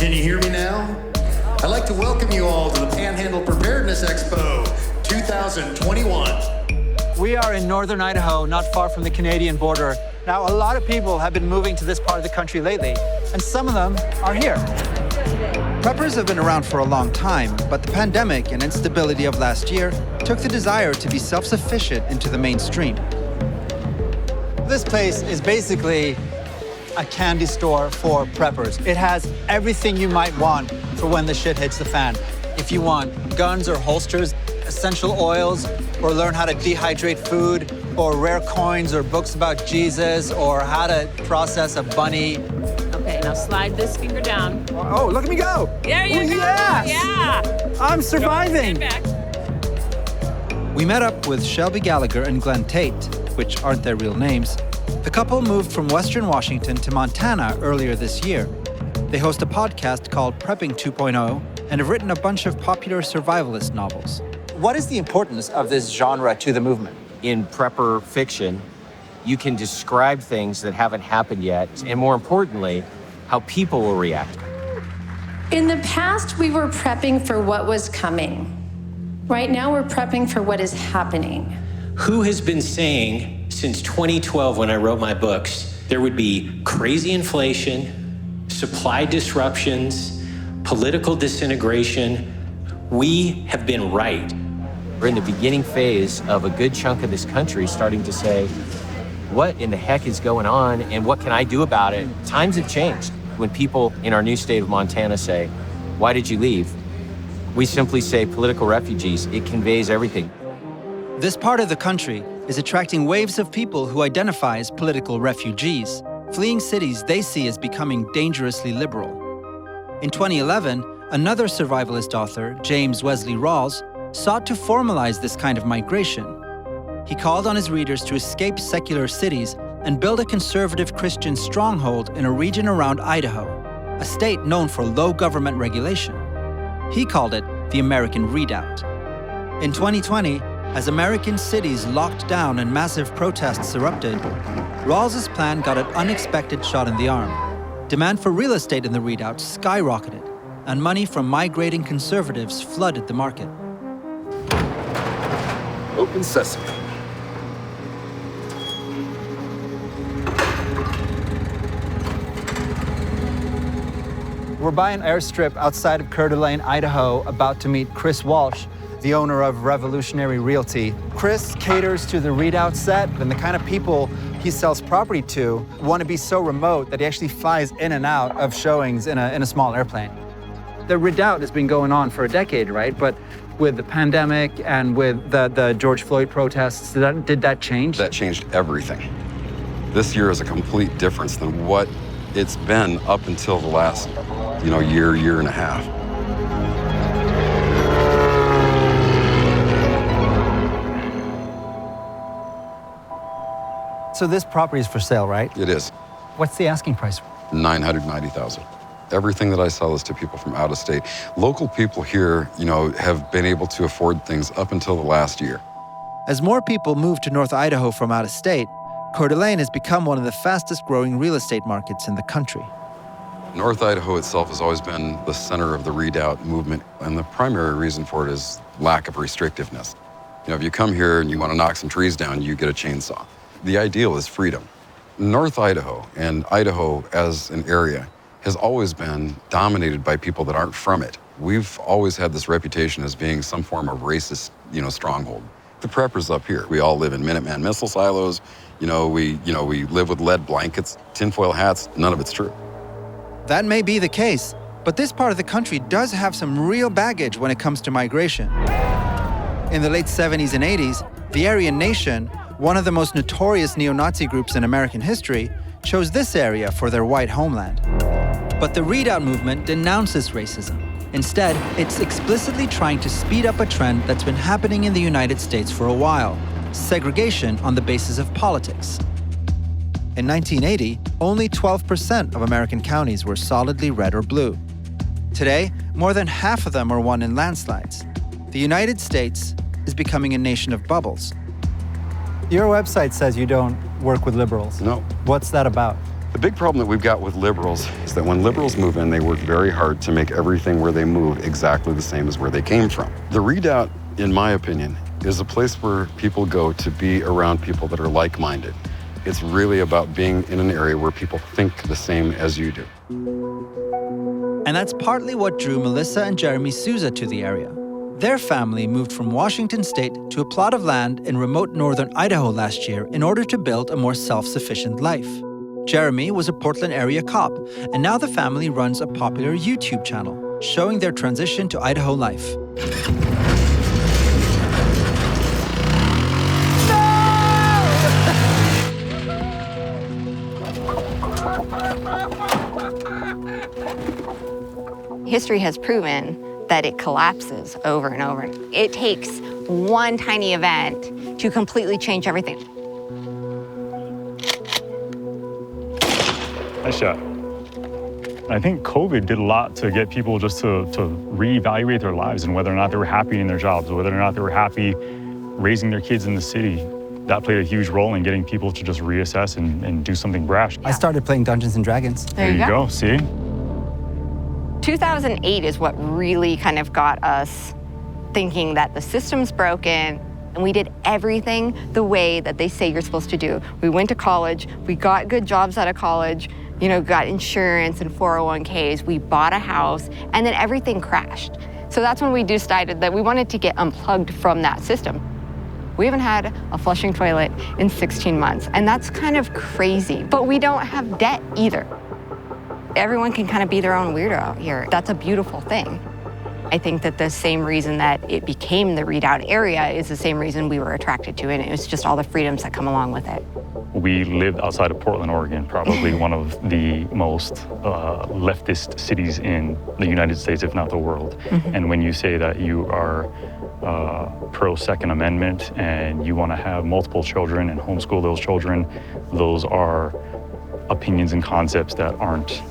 Can you hear me now? I'd like to welcome you all to the Panhandle Preparedness Expo 2021. We are in northern Idaho, not far from the Canadian border. Now, a lot of people have been moving to this part of the country lately, and some of them are here. Preppers have been around for a long time, but the pandemic and instability of last year took the desire to be self-sufficient into the mainstream. This place is basically a candy store for preppers. It has everything you might want for when the shit hits the fan. If you want guns or holsters, essential oils, or learn how to dehydrate food, or rare coins, or books about Jesus, or how to process a bunny. Okay, now slide this finger down. Oh, look at me go! There you go! Yes! Yeah! I'm surviving! Stand back. We met up with Shelby Gallagher and Glenn Tate, which aren't their real names. The couple moved from Western Washington to Montana earlier this year. They host a podcast called Prepping 2.0 and have written a bunch of popular survivalist novels. What is the importance of this genre to the movement? In prepper fiction, you can describe things that haven't happened yet, and more importantly, how people will react. In the past, we were prepping for what was coming. Right now, we're prepping for what is happening. Who has been saying since 2012, when I wrote my books, there would be crazy inflation, supply disruptions, political disintegration? We have been right. We're in the beginning phase of a good chunk of this country starting to say, what in the heck is going on and what can I do about it? Times have changed. When people in our new state of Montana say, why did you leave? We simply say political refugees. It conveys everything. This part of the country is attracting waves of people who identify as political refugees, fleeing cities they see as becoming dangerously liberal. In 2011, another survivalist author, James Wesley Rawls, sought to formalize this kind of migration. He called on his readers to escape secular cities and build a conservative Christian stronghold in a region around Idaho, a state known for low government regulation. He called it the American Redoubt. In 2020, as American cities locked down and massive protests erupted, Rawls's plan got an unexpected shot in the arm. Demand for real estate in the Redoubt skyrocketed, and money from migrating conservatives flooded the market. Open sesame. We're by an airstrip outside of Coeur d'Alene, Idaho, about to meet Chris Walsh, the owner of Revolutionary Realty. Chris caters to the Redoubt set, and the kind of people he sells property to want to be so remote that he actually flies in and out of showings in a small airplane. The Redoubt has been going on for a decade, right? But with the pandemic and with the George Floyd protests, did that change? That changed everything. This year is a complete difference than what it's been up until the last, year and a half. So this property is for sale, right? It is. What's the asking price? $990,000. Everything that I sell is to people from out of state. Local people here, have been able to afford things up until the last year. As more people move to North Idaho from out of state, Coeur d'Alene has become one of the fastest growing real estate markets in the country. North Idaho itself has always been the center of the Redoubt movement, and the primary reason for it is lack of restrictiveness. If you come here and you want to knock some trees down, you get a chainsaw. The ideal is freedom. North Idaho and Idaho as an area has always been dominated by people that aren't from it. We've always had this reputation as being some form of racist, stronghold. The preppers up here, we all live in Minuteman missile silos. We live with lead blankets, tinfoil hats. None of it's true. That may be the case, but this part of the country does have some real baggage when it comes to migration. In the late 70s and 80s, the Aryan Nation, one of the most notorious neo-Nazi groups in American history, chose this area for their white homeland. But the Redoubt movement denounces racism. Instead, it's explicitly trying to speed up a trend that's been happening in the United States for a while: segregation on the basis of politics. In 1980, only 12% of American counties were solidly red or blue. Today, more than half of them are won in landslides. The United States is becoming a nation of bubbles. Your website says you don't work with liberals. No. What's that about? The big problem that we've got with liberals is that when liberals move in, they work very hard to make everything where they move exactly the same as where they came from. The Redoubt, in my opinion, is a place where people go to be around people that are like-minded. It's really about being in an area where people think the same as you do. And that's partly what drew Melissa and Jeremy Souza to the area. Their family moved from Washington State to a plot of land in remote northern Idaho last year in order to build a more self-sufficient life. Jeremy was a Portland area cop, and now the family runs a popular YouTube channel showing their transition to Idaho life. History has proven that it collapses over and over. It takes one tiny event to completely change everything. Nice shot. I think COVID did a lot to get people just to reevaluate their lives and whether or not they were happy in their jobs, whether or not they were happy raising their kids in the city. That played a huge role in getting people to just reassess and do something brash. I started playing Dungeons and Dragons. There you go. See? 2008 is what really kind of got us thinking that the system's broken, and we did everything the way that they say you're supposed to do. We went to college, we got good jobs out of college, got insurance and 401ks, we bought a house, and then everything crashed. So that's when we decided that we wanted to get unplugged from that system. We haven't had a flushing toilet in 16 months, and that's kind of crazy. But we don't have debt either. Everyone can kind of be their own weirdo out here. That's a beautiful thing. I think that the same reason that it became the Redoubt area is the same reason we were attracted to it. It was just all the freedoms that come along with it. We lived outside of Portland, Oregon, probably one of the most leftist cities in the United States, if not the world. Mm-hmm. And when you say that you are pro-Second Amendment and you want to have multiple children and homeschool those children, those are opinions and concepts that aren't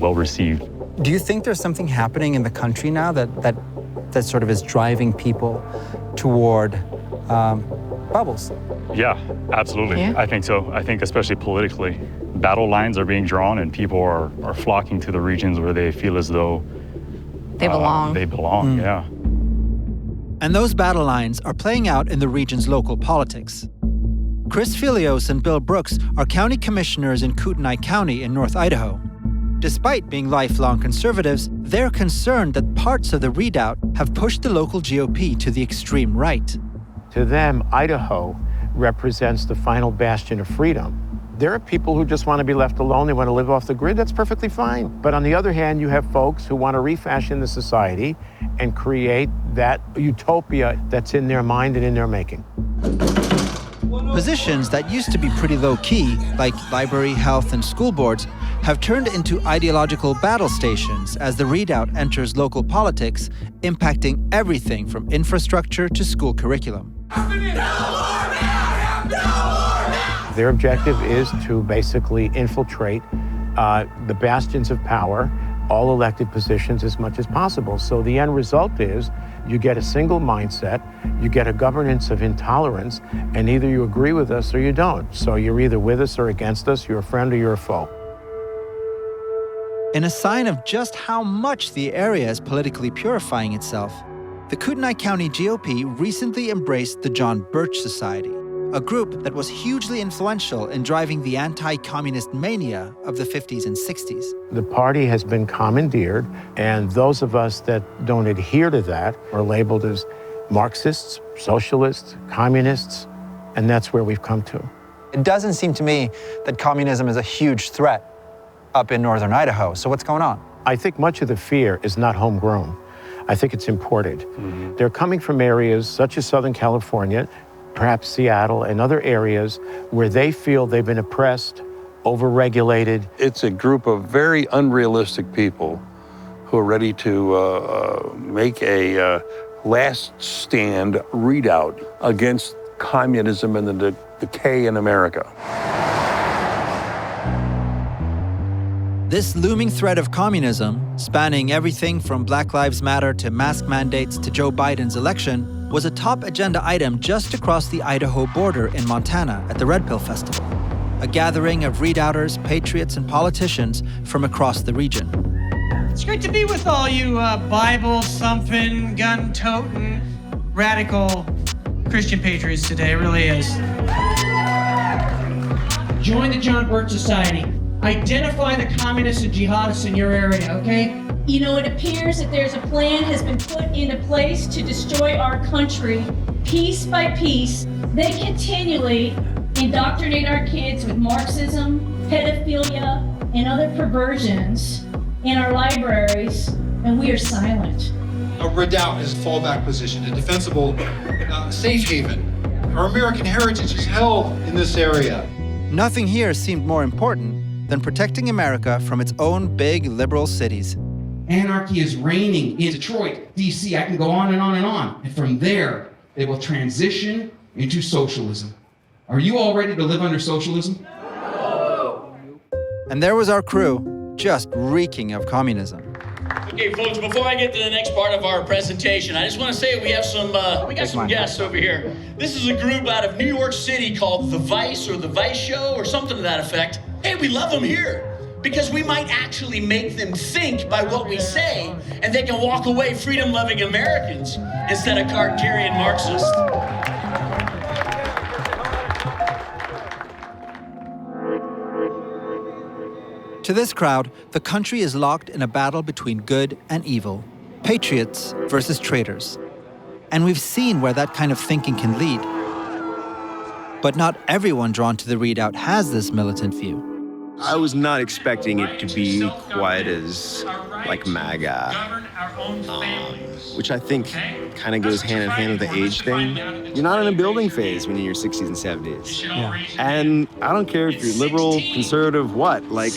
well received. Do you think there's something happening in the country now that sort of is driving people toward bubbles? Yeah, absolutely. Yeah. I think so. I think especially politically, battle lines are being drawn and people are flocking to the regions where they feel as though they belong. Yeah. And those battle lines are playing out in the region's local politics. Chris Filios and Bill Brooks are county commissioners in Kootenai County in North Idaho. Despite being lifelong conservatives, they're concerned that parts of the Redoubt have pushed the local GOP to the extreme right. To them, Idaho represents the final bastion of freedom. There are people who just want to be left alone. They want to live off the grid. That's perfectly fine. But on the other hand, you have folks who want to refashion the society and create that utopia that's in their mind and in their making. Positions that used to be pretty low-key, like library, health, and school boards, have turned into ideological battle stations as the Redoubt enters local politics, impacting everything from infrastructure to school curriculum. Their objective is to basically infiltrate the bastions of power, all elected positions as much as possible. So the end result is you get a single mindset, you get a governance of intolerance, and either you agree with us or you don't. So you're either with us or against us, you're a friend or you're a foe. In a sign of just how much the area is politically purifying itself, the Kootenai County GOP recently embraced the John Birch Society, a group that was hugely influential in driving the anti-communist mania of the 50s and 60s. The party has been commandeered, and those of us that don't adhere to that are labeled as Marxists, socialists, communists, and that's where we've come to. It doesn't seem to me that communism is a huge threat up in northern Idaho. So what's going on? I think much of the fear is not homegrown. I think it's imported. Mm-hmm. They're coming from areas such as Southern California, perhaps Seattle, and other areas where they feel they've been oppressed, overregulated. It's a group of very unrealistic people who are ready to make a last stand redoubt against communism and the decay in America. This looming threat of communism, spanning everything from Black Lives Matter to mask mandates to Joe Biden's election, was a top agenda item just across the Idaho border in Montana at the Red Pill Festival. a gathering of redoubters, patriots, and politicians from across the region. It's great to be with all you Bible-thumping, gun-toting, radical Christian patriots today. It really is. Join the John Birch Society. Identify the communists and jihadists in your area, okay? You know, it appears that there's a plan has been put into place to destroy our country piece by piece. They continually indoctrinate our kids with Marxism, pedophilia, and other perversions in our libraries, and we are silent. A redoubt is a fallback position, a defensible safe haven. Our American heritage is held in this area. Nothing here seemed more important than protecting America from its own big liberal cities. Anarchy is reigning in Detroit, D.C. I can go on and on and on. And from there, they will transition into socialism. Are you all ready to live under socialism? And there was our crew, just reeking of communism. Okay, folks, before I get to the next part of our presentation, I just want to say we got some guests over here. This is a group out of New York City called The Vice or The Vice Show or something to that effect. Hey, we love them here because we might actually make them think by what we say, and they can walk away freedom-loving Americans instead of card-carrying Marxists. To this crowd, the country is locked in a battle between good and evil, patriots versus traitors. And we've seen where that kind of thinking can lead. But not everyone drawn to the Redoubt has this militant view. I was not expecting it to be quite as like MAGA, which I think kind of goes hand in hand with the age thing. You're not in a building phase when you're in your 60s and 70s. Yeah. And I don't care if you're liberal, conservative, what. Like,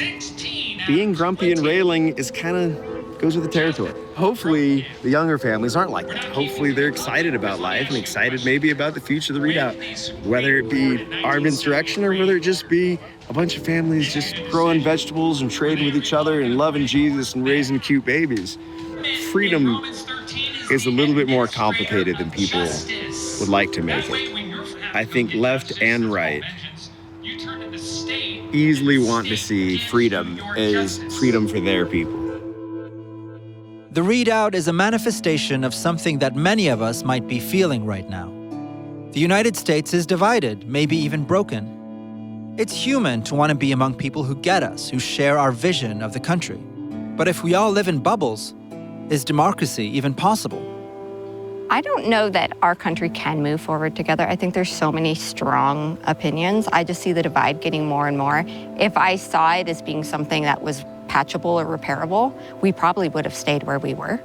being grumpy and railing is kind of goes with the territory. Hopefully, the younger families aren't like that. Hopefully, they're excited about life and excited maybe about the future of the Redoubt, whether it be armed insurrection or whether it just be a bunch of families just growing vegetables and trading with each other and loving Jesus and raising cute babies. Freedom is a little bit more complicated than people would like to make it. I think left and right easily want to see freedom as freedom for their people. The Redoubt is a manifestation of something that many of us might be feeling right now. The United States is divided, maybe even broken. It's human to want to be among people who get us, who share our vision of the country. But if we all live in bubbles, is democracy even possible? I don't know that our country can move forward together. I think there's so many strong opinions. I just see the divide getting more and more. If I saw it as being something that was patchable or repairable, we probably would have stayed where we were.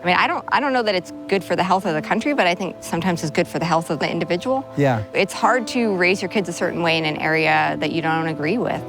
I mean, I don't know that it's good for the health of the country, but I think sometimes it's good for the health of the individual. Yeah. It's hard to raise your kids a certain way in an area that you don't agree with.